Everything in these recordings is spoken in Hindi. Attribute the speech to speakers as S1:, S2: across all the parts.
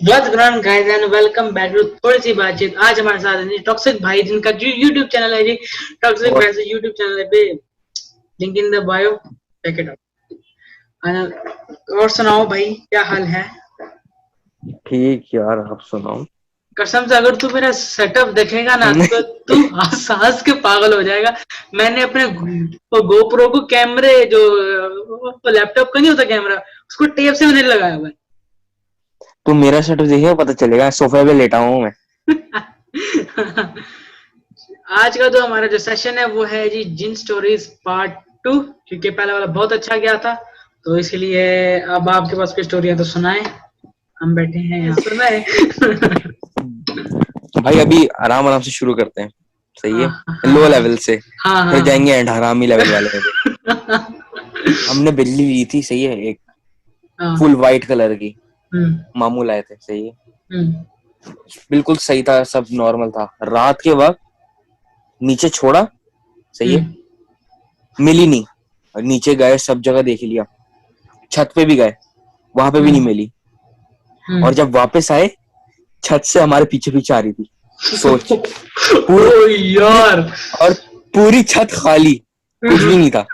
S1: What's going on guys and welcome back to थोड़ी सी बातचीत। आज हमारे साथ है जी टॉक्सिक भाई, जिनका यूट्यूब चैनल है जी टॉक्सिक
S2: और
S1: भाई से यूट्यूब चैनल है पे link in the bio, check it out. और सुनाओ भाई, क्या हाल है?
S2: ठीक यार, आप सुनाओ।
S1: कसम से अगर तू मेरा सेटअप देखेगा ना तो तू हंस हंस के पागल हो जाएगा। मैंने अपने गोप्रो को कैमरे जो लैपटॉप का नहीं होता कैमरा, उसको टेप से मैंने लगाया हुआ है।
S2: तू मेरा सेटअप देखिए, पता चलेगा। सोफे पे लेटा हूँ मैं।
S1: आज का जो हमारा जो सेशन है वो है जी जिन स्टोरीज पार्ट 2, क्योंकि पहला वाला बहुत अच्छा गया था, तो इसलिए अब आपके पास कोई स्टोरी है तो सुनाएं। हम बैठे हैं यहाँ सुनाए।
S2: भाई अभी आराम आराम से शुरू करते हैं, सही है।
S1: हाँ
S2: लो लेवल से
S1: हाँ
S2: फिर
S1: हाँ
S2: जाएंगे एंड हरामी लेवल वाले पे। हमने बिल्ली ली थी, सही है, एक
S1: हाँ।
S2: फुल वाइट कलर की।
S1: हम्म
S2: मामू लाए थे, सही है।
S1: हम्म
S2: बिल्कुल सही था, सब नॉर्मल था। रात के वक्त नीचे छोड़ा, सही है, मिली नहीं। और नीचे गए, सब जगह देख लिया, छत पे भी गए, वहां पे भी नहीं मिली। और जब वापस आए, छत से हमारे पीछे पीछे आ रही थी। सोच,
S1: ओ यार,
S2: और पूरी छत खाली, कुछ भी नहीं था,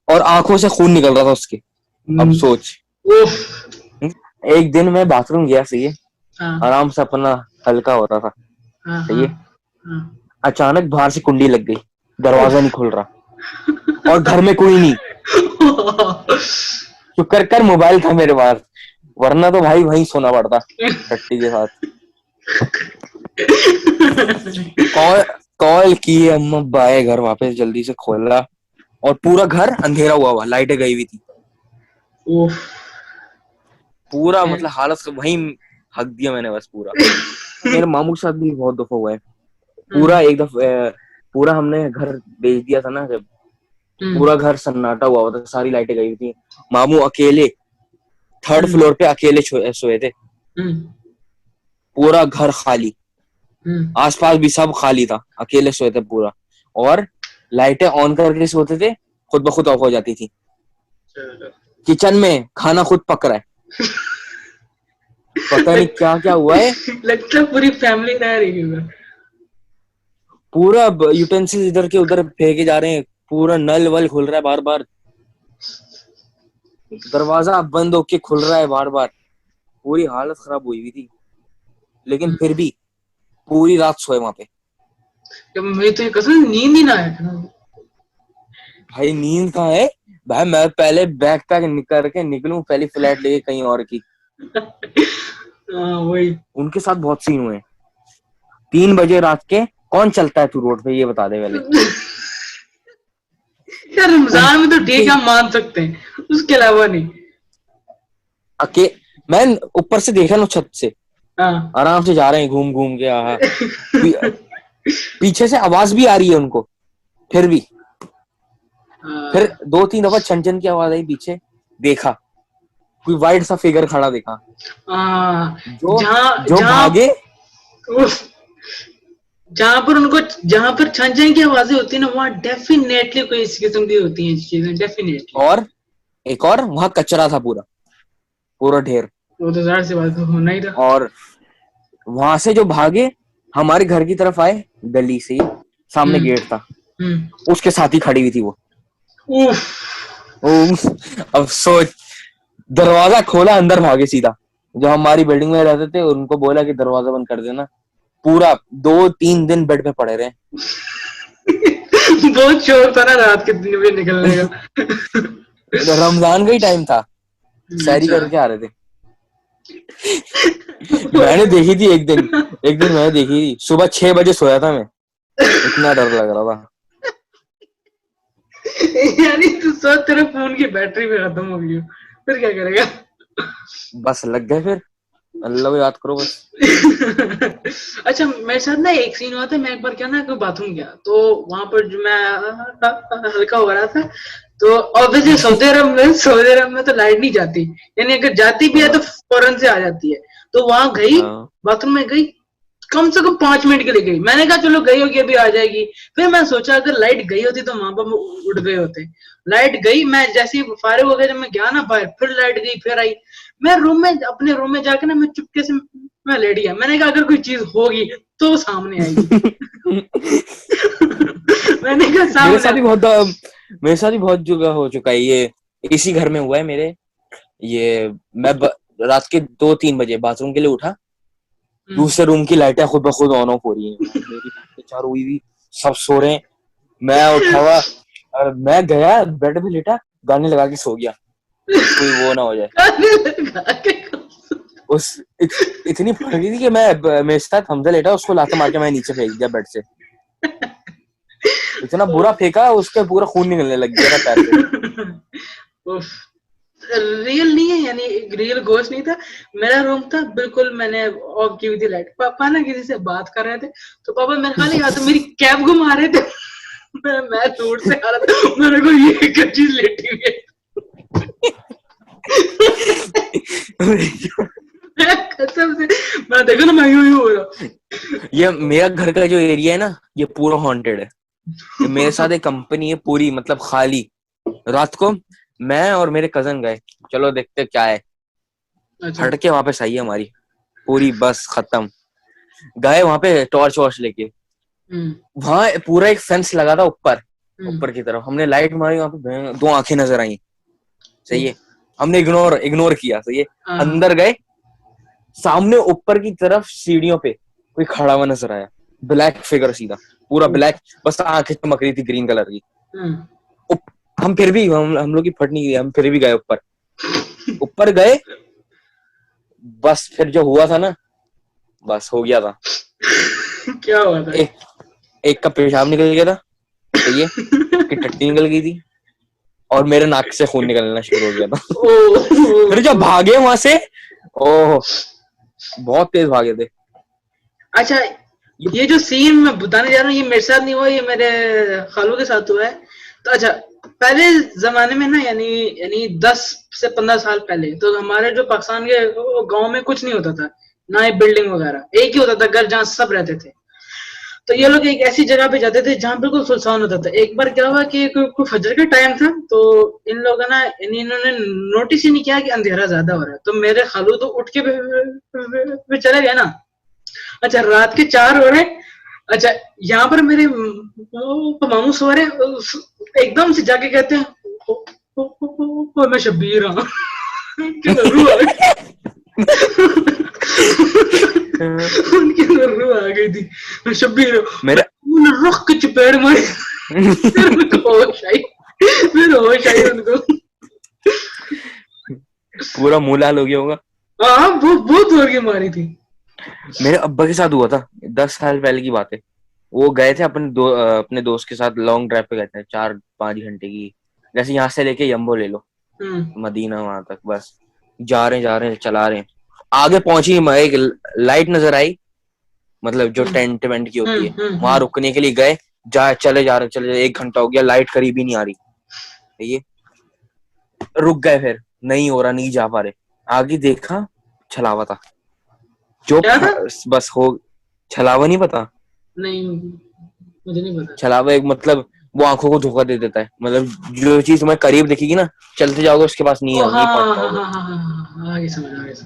S2: और आंखों से खून निकल रहा था उसके। अब सोच, एक दिन मैं बाथरूम गया, सही है, आराम से अपना हल्का हो रहा था, सही है। अचानक बाहर से कुंडी लग गई, दरवाजा नहीं खुल रहा, और घर में कोई नहीं। शुक्र कर मोबाइल था मेरे पास, वरना तो भाई वहीं सोना पड़ता टट्टी के साथ। कॉल की, अम्मा बाए घर वापस जल्दी से खोला, और पूरा घर अंधेरा हुआ, लाइटें गई हुई थी। पूरा मतलब हालत वहीं हक दिया मैंने बस पूरा। मेरे मामू के साथ भी बहुत दफा हुआ है। पूरा एक दफा पूरा हमने घर बेच दिया था ना, जब पूरा घर सन्नाटा हुआ था, सारी लाइटें गई हुई थी। मामू अकेले 3rd फ्लोर पे अकेले सोए थे, पूरा घर खाली, आसपास भी सब खाली था, अकेले सोए थे पूरा। और लाइटें ऑन करके सोते थे, खुद ब खुद ऑफ हो जाती थी। किचन में खाना खुद पक रहा है, पता नहीं क्या क्या हुआ है।
S1: लगता है पूरी फैमिली रह रही है।
S2: पूरा यूटेंसिल्स इधर के उधर फेंके जा रहे हैं, पूरा नल वल खुल रहा है बार बार, दरवाजा बंद होके खुल रहा है बार बार। पूरी हालत खराब हुई हुई थी, लेकिन फिर भी पूरी रात सोए वहां पे।
S1: मेरी तो कसम नींद ही ना आया।
S2: भाई नींद कहाँ है भाई, मैं पहले बैग पैक करके निकलूं, पहली फ्लैट लेके कहीं और की।
S1: वही
S2: उनके साथ बहुत सीन हुए। 3 बजे रात के कौन चलता है तू रोड पे, ये बता दे पहले।
S1: यार रमजान में तो ठीक हम मान सकते हैं, उसके अलावा नहीं।
S2: मैं ऊपर से देखा ना, छत से आराम से जा रहे हैं घूम घूम के। पीछे से आवाज भी आ रही है उनको, फिर भी। फिर 2-3 दफा छन छन की आवाज आई पीछे, देखा कोई वाइट सा फिगर खड़ा देखा, जो भागे।
S1: जहां पर छन छन की आवाजें होती है ना, वहां डेफिनेटली कोई इस किस्म की होती हैं चीजें, डेफिनेटली।
S2: और एक और वहां कचरा था, पूरा पूरा ढेर।
S1: वो तो जाहिर सी बात होना ही था।
S2: और वहां से जो भागे, हमारे घर की तरफ आए, गली से सामने गेट था, उसके साथ ही खड़ी हुई थी वो। अब सोच, दरवाजा खोला, अंदर भागे सीधा। जो हमारी बिल्डिंग में रहते थे उनको बोला कि दरवाजा बंद कर देना। पूरा 2-3 दिन बेड पे पड़े रहे।
S1: बहुत शौक था ना रात के 3 बजे निकलने का।
S2: रमजान का ही टाइम था, सैरी करके आ रहे थे। मैंने देखी थी एक दिन मैंने देखी थी, सुबह 6 बजे सोया था मैं, इतना डर लग रहा था।
S1: यानी तू सोच, तेरे फोन की बैटरी भी खत्म हो गई, फिर क्या करेगा?
S2: बस लग गए, फिर अल्लाह को याद करो बस।
S1: अच्छा, मेरे साथ ना एक सीन हुआ था। मैं एक बार क्या ना कोई बाथरूम गया, तो वहां पर जो मैं हल्का हो रहा था, तो ऑब्वियसली सऊदी अरब में तो लाइट नहीं जाती, यानी अगर जाती भी है तो फौरन से आ जाती है। तो वहां गई, बाथरूम में गई, कम से कम 5 मिनट के लिए गई। मैंने कहा चलो गई होगी अभी आ जाएगी। फिर मैं सोचा अगर लाइट गई होती तो वहां पर उठ गए होते। लाइट गई, मैं जैसे ही फारिग हो गया, जब मैं गया ना बाहर, फिर लाइट गई, फिर आई। मैं अपने रूम में जाके ना मैं चुपके से मैं लेट गया। मैंने कहा अगर कोई चीज होगी तो वो सामने आएगी। मैंने कहा
S2: मेरे
S1: सामने
S2: साथ भी बहुत जगह हो चुका है ये। इसी घर में हुआ है मेरे ये। मैं रात के 2-3 बजे बाथरूम के लिए उठा, दूसरे रूम की लाइटें खुद ब खुद ऑन ऑफ हो रही हैं, मेरी चारों हुई हुई, सब सो रहे हैं, मैं उठा हुआ और मैं गया बेड पे लेटा, गाने लगा के सो गया, कोई वो ना हो जाए। इतनी फट गई थी कि मैं मेरे साथ हमजा लेटा, उसको लात मार के मैं नीचे फेंक दिया बेड से। इतना बुरा फेंका, उसके पूरा खून निकलने लग गया था पैर से।
S1: रियल नहीं है, यानी रियल घोस्ट नहीं था। मेरा रूम था बिल्कुल, मैंने ऑफ की हुई थी लाइट। पापा ना किसी से बात कर रहे थे, तो पापा मेरे ख्याल या तो मेरी कैप घुमा रहे थे, मैं दूर से आ रहा था, मेरे को ये क्या चीज लेटी हुई है। कसम से मैं देखो ना, मैं यूं हो रहा।
S2: ये मेरा घर का जो एरिया है ना, ये पूरा हॉन्टेड है। मेरे साथ एक कंपनी है पूरी, मतलब खाली। रात को मैं और मेरे कजन गए, चलो देखते क्या है। हट के वापस आई है हमारी पूरी बस खत्म। गए वहां पे टॉर्च वॉर्च लेके, वहां पूरा एक फेंस लगा था ऊपर की तरफ। हमने लाइट मारी, वहां पे 2 आंखें नजर आई। सही है, हमने इग्नोर किया। सही है, अंदर गए, सामने ऊपर की तरफ सीढ़ियों पे कोई खड़ा हुआ नजर आया, ब्लैक फिगर, सीधा पूरा ब्लैक, बस आंखें चमक रही थी ग्रीन कलर की। हम फिर भी हम लोग की फट नहीं गई, हम फिर भी गए ऊपर गए। बस फिर जो हुआ था ना, बस हो गया था।
S1: क्या हुआ था?
S2: एक का पेशाब निकल गया था, सही है, कि टट्टी निकल गई थी, और मेरे नाक से खून निकलना शुरू हो गया था। फिर जब भागे वहां से, ओह बहुत तेज भागे थे।
S1: अच्छा, ये जो सीन मैं बताने जा रहा हूँ, ये मेरे साथ नहीं हुआ, ये मेरे खालू के साथ हुआ है। तो अच्छा, पहले जमाने में ना, यानी 10 से 15 साल पहले, तो हमारे जो पाकिस्तान के गांव में कुछ नहीं होता था, ना ही बिल्डिंग वगैरह, एक ही होता था घर जहाँ सब रहते थे। तो ये लोग एक ऐसी जगह पे जाते थे जहाँ बिल्कुल सुनसान होता था। एक बार क्या हुआ कि कोई फजर का टाइम था, तो इन लोगों ना इन्होंने नोटिस ही नहीं किया कि अंधेरा ज्यादा हो रहा है। तो मेरे खालू तो उठ के चले गए ना। अच्छा, रात के 4 हो रहे। अच्छा, यहाँ पर मेरे मामू सो रहे, एकदम से जाके कहते हैं, मैं शब्बीर हूँ। उनके अंदर रूह आ गई थी, शब्बीर मेरे रुख के चपेड़ मारी। फिर होश आई उनको,
S2: पूरा मुंह लाल हो गया होगा।
S1: हाँ, वो बहुत जोर की मारी थी।
S2: मेरे अब्बा के साथ हुआ था, 10 साल पहले की बात है। वो गए थे अपने दोस्त के साथ लॉन्ग ड्राइव पे गए थे, 4-5 घंटे की। जैसे यहाँ से लेके यम्बो ले लो, मदीना, वहां तक बस जा रहे हैं, चला रहे हैं। आगे पहुंची, एक लाइट नजर आई, मतलब जो टेंट वेंट की होती है, वहां रुकने के लिए गए। चले जा रहे 1 घंटा हो गया, लाइट करीब ही नहीं आ रही। ये रुक गए, फिर नहीं हो रहा, नहीं जा पा रहे। आगे देखा, छलावा था जो बस हो। छलावा नहीं पता?
S1: नहीं, मुझे नहीं पता।
S2: छलावा एक मतलब वो आंखों को धोखा दे देता है, मतलब जो चीज तुम्हें करीब दिखेगी ना, चलते जाओगे उसके पास नहीं पहुंच पाओगे।
S1: आगे समझ।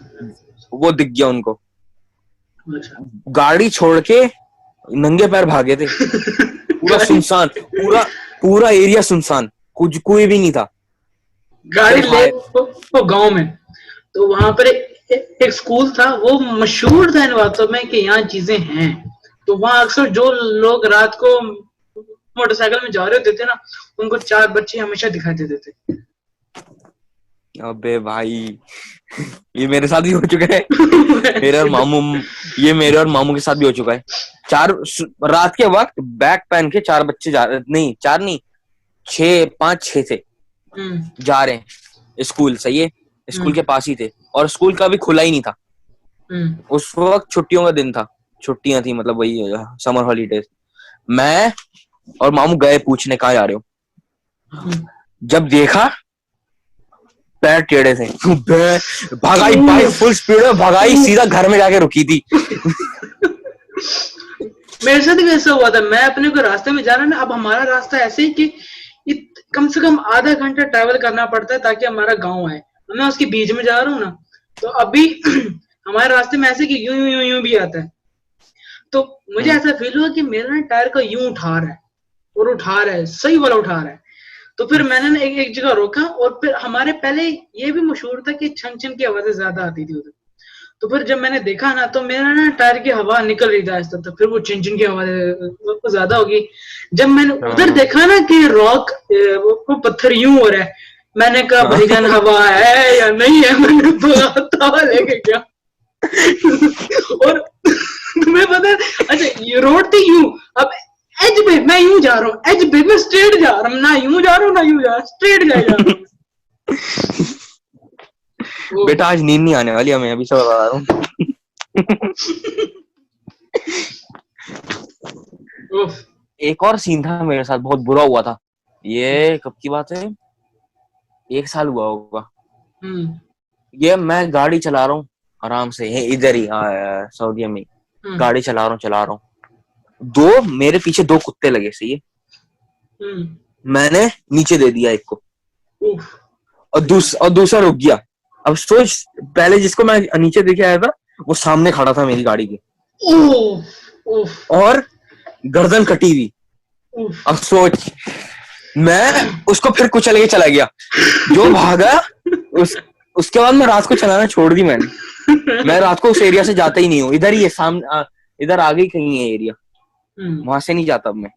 S2: वो दिख गया उनको। गाड़ी छोड़ के नंगे पैर भागे थे। पूरा सुनसान, पूरा एरिया सुनसान, कुछ कोई भी नहीं था।
S1: गाड़ी ले वो गांव में, तो वहां पर एक स्कूल था, वो मशहूर था इन बातों में कि यहाँ चीजें हैं। तो वहां अक्सर जो लोग रात को मोटरसाइकिल में जा रहे होते थे ना, उनको 4 बच्चे हमेशा दिखाई देते थे।
S2: अबे भाई, ये मेरे साथ भी हो चुका है। मेरे और मामू के साथ भी हो चुका है। रात के वक्त बैग पहन के 4 बच्चे नहीं 4 नहीं 5-6 थे, जा रहे हैं स्कूल। सही है, स्कूल के पास ही थे, और स्कूल का भी खुला ही नहीं था। उस वक्त छुट्टियों का दिन था, छुट्टियां थी, मतलब वही समर हॉलीडेज। मैं और मामू गए पूछने कहाँ जा रहे हो। जब देखा पैर टेढ़े थे, भगाई बाइक फुल स्पीड में भगाई, सीधा घर में जाके रुकी थी।
S1: मेरे साथ भी ऐसा हुआ था। मैं अपने को रास्ते में जा रहा ना, अब हमारा रास्ता ऐसे ही कि कम से कम आधा घंटा ट्रैवल करना पड़ता है ताकि हमारा गांव आए। मैं उसके बीच में जा रहा हूँ ना, तो अभी हमारे रास्ते में ऐसे कि यूं यूं यूं यूं भी आता है, तो मुझे ऐसा फील हुआ कि मेरा ना टायर का यूं उठा रहा है, और उठा रहा है, सही वाला उठा रहा है। तो फिर मैंने ना एक जगह रोका, और फिर हमारे पहले ये भी मशहूर था कि छन छन की आवाजें ज्यादा आती थी उधर। तो फिर जब मैंने देखा ना, तो मेरा ना टायर की हवा निकल रही था आहिस्ता, तो फिर वो चिन चिन की आवाज ज्यादा होगी। जब मैंने उधर
S2: हाँ
S1: देखा ना कि रॉक, वो पत्थर यूं हो रहा है, मैंने कहा
S2: हाँ।
S1: भाईजान हवा है या नहीं है, मैंने भागता हुआ लेके गया। और तुम्हें पता है, अच्छा ये रोड थी यूं, अब एज पे मैं यूं जा रहा हूँ, एज पे मैं स्ट्रेट जा रहा हूँ, ना यूं जा रहा हूँ ना यूं जा रहा हूँ, स्ट्रेट जा रहा हूँ। वो
S2: बेटा आज नींद नहीं आने वाली हमें, अभी सब बता रहा हूँ।
S1: उफ,
S2: एक और सीन था मेरे साथ, बहुत बुरा हुआ था। ये कब की बात है, 1 साल हुआ होगा।
S1: हम्म
S2: ये मैं गाड़ी चला रहा हूँ आराम से, ये इधर ही सऊदीया में ही।
S1: हम्म
S2: गाड़ी चला रहा हूँ, दो मेरे पीछे 2 कुत्ते लगे, सही है।
S1: हम्म,
S2: मैंने नीचे दे दिया एक को,
S1: उफ,
S2: और दूसरा रुक गया। अब सोच, पहले जिसको मैं नीचे देखे आया था वो सामने खड़ा था मेरी गाड़ी के,
S1: उफ, उफ,
S2: और गर्दन कटी हुई।
S1: उफ।
S2: अब सोच, मैं उसको फिर कुचल के चला गया, जो भागा। उसके बाद मैं रात को चलाना छोड़ दी मैंने। मैं रात को उस एरिया से जाता ही नहीं हूँ, इधर ही है सामने, इधर आगे ही कहीं है एरिया, वहां से नहीं जाता अब मैं।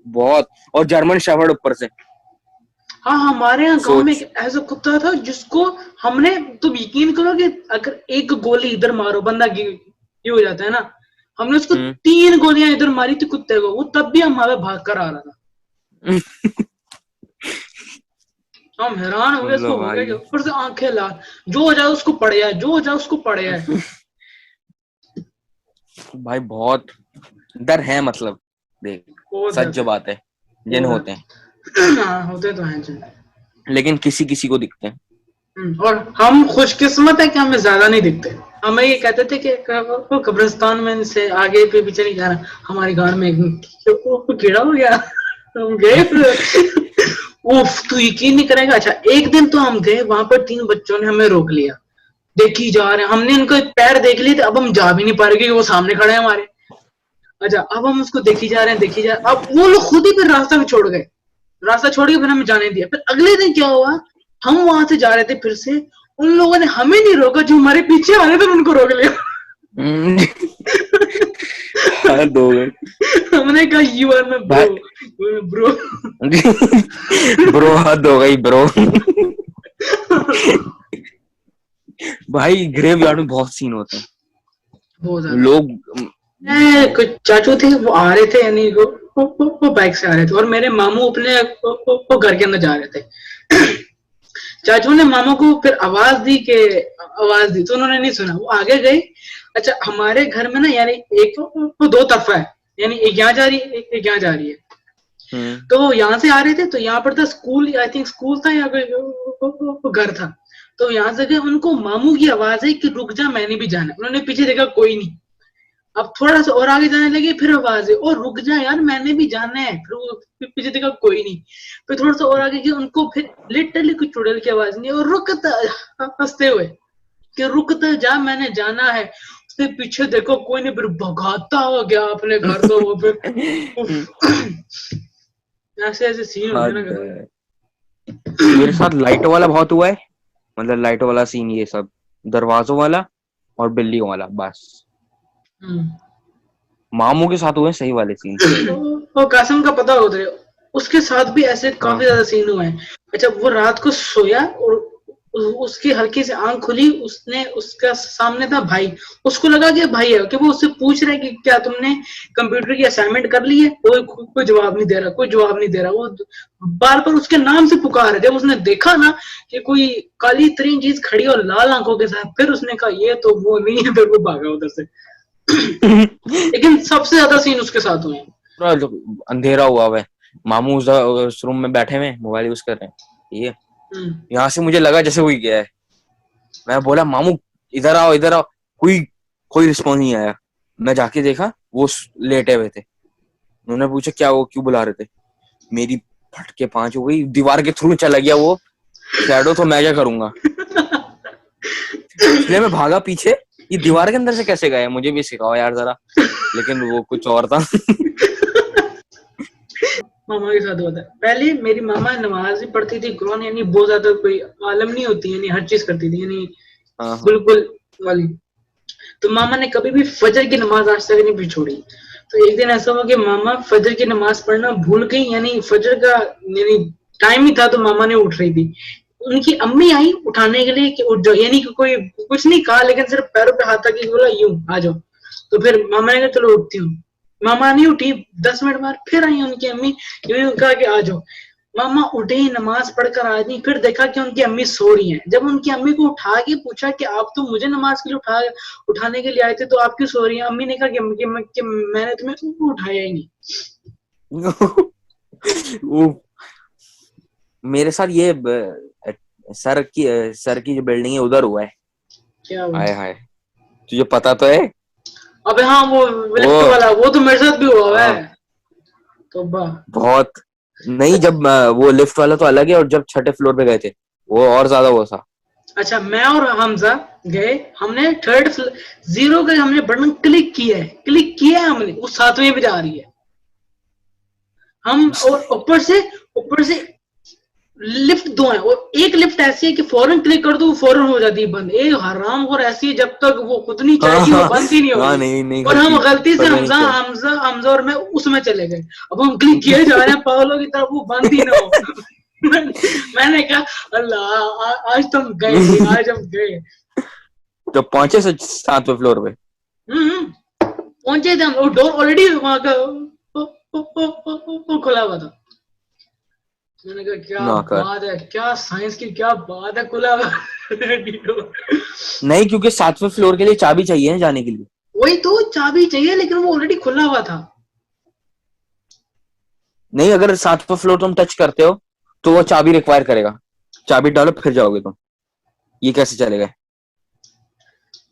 S2: बहुत, और जर्मन शेफर्ड ऊपर से।
S1: हाँ, हमारे यहाँ गांव में
S2: सोच,
S1: एक ऐसा कुत्ता था जिसको हमने, तुम यकीन करो कि अगर एक गोली इधर मारो बंदा ये हो जाता है ना, हमने उसको 3 गोलियां इधर मारी थी कुत्ते को, वो तब भी हमारे भाग कर आ रहा था। हम हैरान हो गए,
S2: लो
S1: उसको हो गया कि
S2: भाई।
S1: ऊपर से आंखें लाल, जो हो जाए उसको पड़ जाए, जो हो जाए उसको पड़ जाए।
S2: भाई बहुत डर है, मतलब देख,
S1: बहुत
S2: सच
S1: है,
S2: जो बात है, जिन
S1: बहुत
S2: होते हैं,
S1: है। हाँ, होते तो हैं जिन।
S2: लेकिन किसी किसी को दिखते हैं।
S1: और हम खुशकिस्मत है कि हमें ज्यादा नहीं दिखते। हमें ये कहते थे कि वो कब्रिस्तान में से आगे पे पीछे नहीं जाना, हमारी गाड़ में एक कीड़ा हो गया। हम गए उफ, तू यकीन नहीं करेगा। अच्छा, एक दिन तो हम गए वहां पर, 3 बच्चों ने हमें रोक लिया, देखी जा रहे हैं, हमने इनको पैर देख लिए थे, अब हम जा भी नहीं पा रहे क्योंकि वो सामने खड़े हैं हमारे। अच्छा, अब हम उसको देखी जा रहे हैं, देखी जा रहे हैं, अब वो लोग खुद ही फिर रास्ता में छोड़ गए, रास्ता छोड़ के फिर हमें जाने दिया। फिर अगले दिन क्या हुआ, हम वहां से जा रहे थे, फिर से उन लोगों ने हमें नहीं रोका, जो हमारे पीछे आ रहे थे उनको रोक लिया।
S2: हद हो गई
S1: हमने कहा यू आर माय
S2: भाई।
S1: ब्रो,
S2: ब्रो हद हो गई ब्रो। भाई ग्रेव यार्ड में बहुत सीन होते हैं,
S1: बहुत ज्यादा।
S2: लोग।
S1: कुछ चाचू थे, वो आ रहे थे, यानी वो बाइक से आ रहे थे, और मेरे मामू अपने वो घर के अंदर जा रहे थे। चाचू ने मामा को फिर आवाज दी कि, आवाज दी तो उन्होंने नहीं सुना, वो आगे गए। अच्छा, हमारे घर में ना, यानी एक तो 2 तरफा है, यानी एक यहाँ जा रही है, एक यहाँ जा रही है। तो वो यहाँ से आ रहे थे, तो यहाँ पर था स्कूल, आई थिंक स्कूल था या कोई घर था। तो यहाँ से गए, उनको मामू की आवाज है कि रुक जा, मैंने भी जाना है। उन्होंने पीछे देखा, कोई नहीं। अब थोड़ा सा और आगे जाने लगे, फिर आवाज है, और रुक जा यार, मैंने भी जाना है। फिर वो पीछे देखा, कोई नहीं। फिर थोड़ा सा और आगे गए, उनको फिर लिटरली कुछ चुड़ैल की आवाज नहीं, और रुकता, हंसते हुए कि रुकता जा, मैंने जाना है। उसने पीछे देखो, कोई नहीं, फिर भगाता हुआ गया अपने घर। तो वो फिर ऐसे ऐसे सीन होते हैं ना।
S2: मेरे साथ लाइटों वाला बहुत हुआ है, मतलब लाइटों वाला सीन, ये सब दरवाजों वाला और बिल्लियों वाला, बस। मामू के साथ हुए सही वाले सीन।
S1: वो कासिम का पता होता है, उसके साथ भी ऐसे
S2: हाँ
S1: काफी ज्यादा सीन हुए हैं। अच्छा, वो रात को सोया, और उसकी हल्की से आंख खुली, उसने, उसका सामने था भाई, उसको लगा कि भाई है, कि वो उससे पूछ रहे कि क्या तुमने कंप्यूटर की असाइनमेंट कर ली है। कोई जवाब नहीं दे रहा, कोई जवाब नहीं दे रहा। वो बार बार उसके नाम से पुकार रहे। जब उसने देखा ना कि कोई काली तरीन चीज खड़ी और लाल आंखों के साथ, फिर उसने कहा ये तो वो नहीं है, फिर वो भागा उधर से। लेकिन सबसे ज्यादा सीन उसके साथ हुए हैं।
S2: पूरा अंधेरा हुआ हुआ है, मामू उस रूम में बैठे हुए मोबाइल यूज कर रहे हैं, ठीक है। यहाँ से मुझे लगा जैसे कोई गया है, मैं बोला मामू इधर आओ इधर आओ, कोई कोई रिस्पॉन्स नहीं आया। मैं जाके देखा वो लेटे हुए थे। उन्होंने पूछा क्या, वो क्यों बुला रहे थे, मेरी फटके 5 हो गई, दीवार के थ्रू चला गया वो शैडो, तो मैं क्या करूंगा। इसलिए मैं भागा पीछे, ये दीवार के अंदर से कैसे गए, मुझे भी सिखाओ यार जरा। लेकिन वो कुछ और था।
S1: मामा के साथ हुआ था। पहले मेरी मामा नमाज भी पढ़ती थी, कुरान यानी बहुत ज्यादा कोई आलम नहीं होती, यानी हर चीज करती थी, यानी बिल्कुल वाली। तो मामा ने कभी भी फजर की नमाज आज तक नहीं छोड़ी। तो एक दिन ऐसा हुआ कि मामा फजर की नमाज पढ़ना भूल गई, यानी फजर का यानी टाइम ही था, तो मामा ने उठ रही थी। उनकी अम्मी आई उठाने के लिए कि उठ जाओ, यानी कि कोई कुछ नहीं कहा, लेकिन सिर्फ पैरों पे हाथ रख के बोला यूं आ जाओ। तो फिर मामा ने कहा चलो उठती हूँ। मामा नहीं उठी, 10 मिनट बाद फिर आई उनकी अम्मी, यूं कहा कि आ जाओ। मामा उठे ही नमाज पढ़कर आ गई, फिर देखा कि उनकी अम्मी सो रही हैं। जब उनकी अम्मी को उठा के पूछा कि आप तो मुझे नमाज के लिए उठाने के लिए आए थे, तो आप क्यों सो रही हैं? अम्मी ने कहा कि मैंने तुम्हें उठाया ही नहीं।
S2: वो मेरे साथ ये सर की जो बिल्डिंग है उधर हुआ है।
S1: क्या हुआ?
S2: हाय हाय, तुझे पता तो है?
S1: अबे हाँ, वो लिफ्ट वाला, वो तो मेरे साथ भी हुआ है। तो
S2: बहुत नहीं, जब वो लिफ्ट वाला तो अलग है, और जब छठे फ्लोर पे गए थे वो और ज्यादा वो था।
S1: अच्छा, मैं और हमजा गए, हमने 0 का हमने बटन क्लिक किया है हमने, वो 7वें पे जा रही है। हम और ऊपर से लिफ्ट 2 है, और एक लिफ्ट ऐसी है कि फौरन क्लिक कर दो फौरन हो जाती है बंद। एक हराम और ऐसी है, जब तक वो खुद नहीं चाहेगी वो बंद ही नहीं होगी।
S2: नहीं
S1: और हम गलती से हमजा और मैं उसमें चले गए। अब हम क्लिक किए जा रहे हैं पागलों की तरफ, वो बंद ही ना हो। मैंने कहा अल्लाह, आज तुम गए, आज हम गए।
S2: तो पहुंचे 7वें फ्लोर पे?
S1: पहुंचे थे हम, वो डोर ऑलरेडी वहां का खुला हुआ था। मैंने कहा क्या बात है, क्या साइंस की क्या बात है, खुला हुआ।
S2: नहीं, क्योंकि 7वें फ्लोर के लिए चाबी चाहिए है जाने के लिए।
S1: वही तो, चाबी चाहिए, लेकिन वो ऑलरेडी खुला हुआ था।
S2: नहीं, अगर 7वां फ्लोर तुम टच करते हो तो वो चाबी रिक्वायर करेगा, चाबी डालो फिर जाओगे तुम। ये कैसे चलेगा?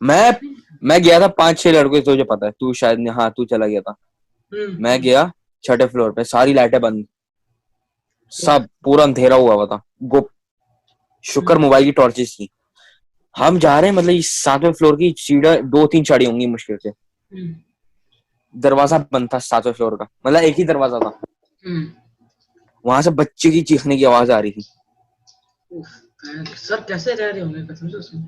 S2: मैं गया था 5-6 लड़कों, तुझे पता है, तू शायद, हाँ तू चला गया था। मैं गया 6ठे फ्लोर पे, सारी लाइटें बंद, सब पूरा अंधेरा हुआ था, गुप्त। शुक्र मोबाइल की टॉर्चेस थी। हम जा रहे हैं, मतलब 7वें फ्लोर की सीढ़ियां 2-3 चढ़ी होंगी मुश्किल से। दरवाजा बंद था 7वें फ्लोर का, मतलब एक ही दरवाजा था। वहां से बच्चे की चीखने की आवाज आ रही थी।
S1: सर कैसे रह रहे होंगे कसम से?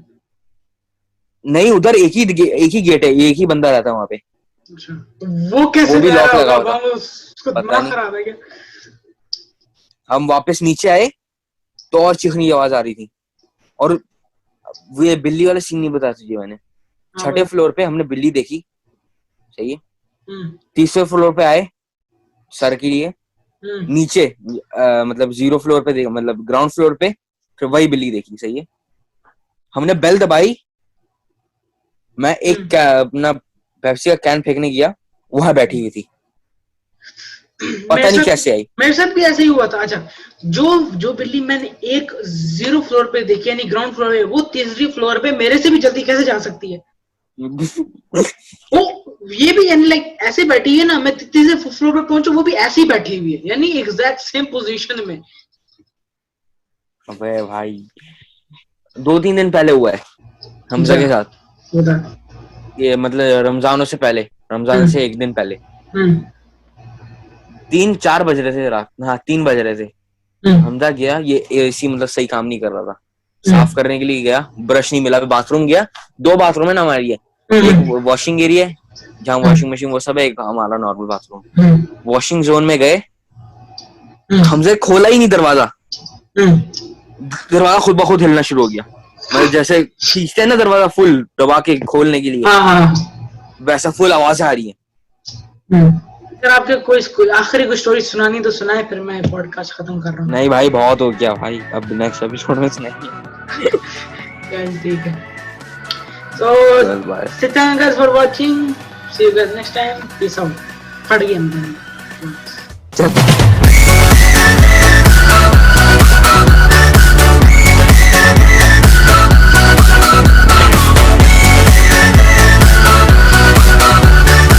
S2: नहीं, उधर एक ही गेट है, एक ही बंदा रहता है वहां पे।
S1: अच्छा, तो वो कैसे,
S2: वो भी लॉक लगा हुआ था,
S1: पता नहीं।
S2: हम वापस नीचे आए तो और चीखने की आवाज आ रही थी। और वो ये बिल्ली वाला सीन नहीं बताया तुझे मैंने। 6ठे फ्लोर पे हमने बिल्ली देखी, सही है। 30वें फ्लोर पे आए सर के लिए, नीचे मतलब 0 फ्लोर पे मतलब ग्राउंड फ्लोर पे फिर वही बिल्ली देखी, सही है। हमने बेल दबाई, मैं एक अपना पेप्सी का कैन फेंकने गया, वहां बैठी हुई थी, पता नहीं कैसे आई।
S1: मेरे साथ भी ऐसे ही हुआ था। अच्छा, जो बिल्ली मैंने 0 फ्लोर पे देखी, यानी ग्राउंड फ्लोर पे, वो 3री फ्लोर पे मेरे से भी जल्दी कैसे जा सकती है? वो ये भी यानी लाइक ऐसे बैठी है ना, मैं 3रे फ्लोर पे पहुंचू, वो भी ऐसे ही बैठी हुई है, यानी एग्जैक्ट सेम पोजीशन में।
S2: अबे भाई, 2-3 दिन पहले हुआ है हमजा के साथ। ये मतलब रमजानों से पहले, रमजान से 1 दिन पहले। 3-4 बज रहे थे रात, हाँ 3 बज रहे थे। हमजा गया, ये एसी मतलब सही काम नहीं कर रहा था, साफ करने के लिए गया, ब्रश नहीं मिला, बाथरूम गया। 2 बाथरूम है ना हमारी, एक वॉशिंग एरिया है जहाँ वॉशिंग मशीन वो सब है, एक हमारा नॉर्मल बाथरूम। वॉशिंग जोन में गए, हमसे खोला ही नहीं दरवाजा, दरवाजा खुद ब खुद हिलना शुरू हो गया। मतलब जैसे खींचते हैं ना दरवाजा फुल दबा के खोलने के लिए, वैसा फुल आवाज आ रही है।
S1: अगर आपके कोई आखिरी कोई स्टोरी सुनानी तो सुनाए, फिर मैं पॉडकास्ट खत्म कर रहा हूँ।
S2: नहीं भाई, बहुत हो गया भाई, अब नेक्स्ट एपिसोड में सुनाएंगे।
S1: ठीक है, so thank you guys for watching, see you guys next time, peace out। फट गया।